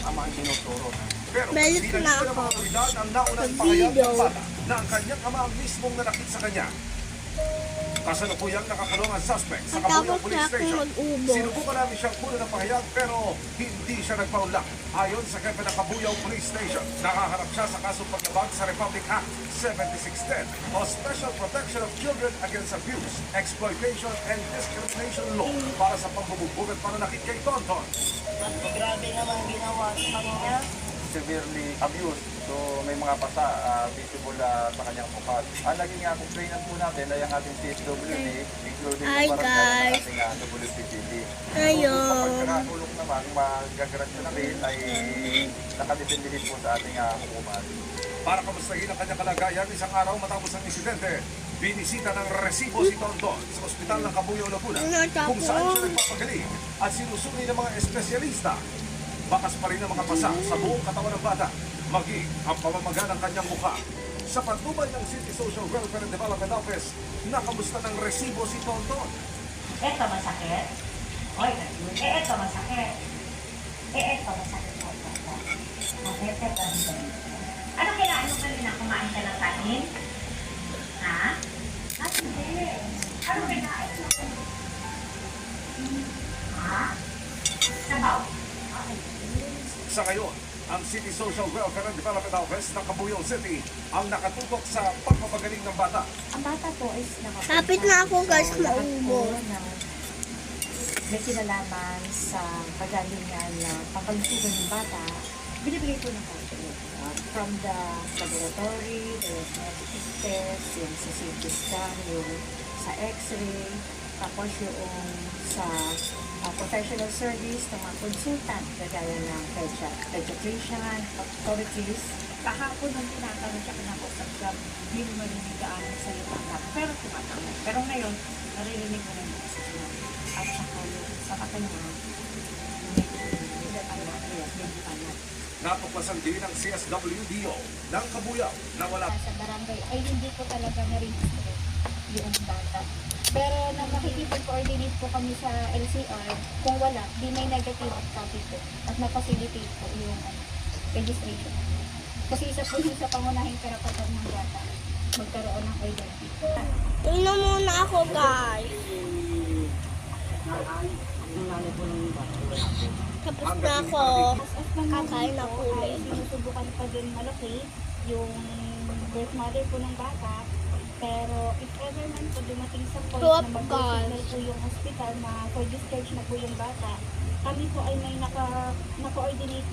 ama ang tinuturo. Pero Balik hindi na na ng ako. mga otoridad ang naunang Sa pahayag video. ng bata na ang kanyang ama ang mismong nanakit sa kanya. Kasalukuyang nakakulong ang suspect sa Kabuyao Matapos Police na akong Station. mag-ubo. Sinubukan namin siyang kunin ng pahayag pero hindi siya nagpaunlak. Ayon sa kepe ng Kabuyao Police Station, nakaharap siya sa kasong paglabag sa Republic Act 7610 o Special Protection of Children Against Abuse, Exploitation and Discrimination Law para sa pambubugbog at pananakit kay Tonton. Grabe naman ginawa sa kanya. Severely abused. So may mga pasa visible sa kanyang mukha. Ang naging complainant po natin ay ang ating CSWD, including Hi, yung barangay guys. ng ating WPCD. Ayun. Kapag nakakulong naman, magagrasya na rin ay nakadepende din po sa ating hukuman. Para kamustahin ang kanyang kalagayan, isang araw matapos ang insidente, binisita ng resibo si Tonton sa ospital ng Kabuyao, Laguna, kung saan siya nagpapagaling at sinusuri ng mga espesyalista. Bakas pa rin ang mga pasa sa buong katawan ng bata, maging ang pamamaga ng kanyang mukha. Sa patnubay ng City Social Welfare and Development Office, nakamusta ng resibo si Tonton. Eto masakit. Oy, eto masakit. Eto masakit. Ano kailangan mo kanina? Kumain ka ng kanin? Ha? Hindi. Ano kailangan mo? Ha? Sabaw. Sa ngayon, ang City Social Welfare and Development Office ng Kabuyao City ang nakatutok sa pagpapagaling ng bata. Ang bata po is Kapit na ako, guys, maubo. May kinalaman sa kagalingan na pangkalusugan ng bata, binibigay po ng hospital. From the laboratory, the genetic test, yung sa CT scan, yung sa x-ray, tapos yung sa professional service ng mga consultant, kagaya ng pediatrician, authorities. Kahapon nung tinatanong siya, kinakausap siya, hindi mo marinig gaano sa salita, pero tumatanong. Pero ngayon, naririnig mo rin sa siya. At saka yung sa kanya, medyo panat. Natuklasan din ng CSWDO ng Kabuyao na wala sa barangay ay hindi po talaga na-register yung bata. Pero nang makikipag-coordinate po kami sa LCR, kung wala, di may negative copy po at na-facilitate po yung registration. Kasi isa po yun sa pangunahing karapatan ng bata, magkaroon ng identity. Tingnan muna ako, guys. Tapos na ako. Kakain na po ulit. Sinusubukan pa din malaki yung birth mother po ng bata. Pero if ever man po dumating sa point Stop, na mag-signal po yung hospital na for discharge na po yung bata, kami po ay may naka-coordinate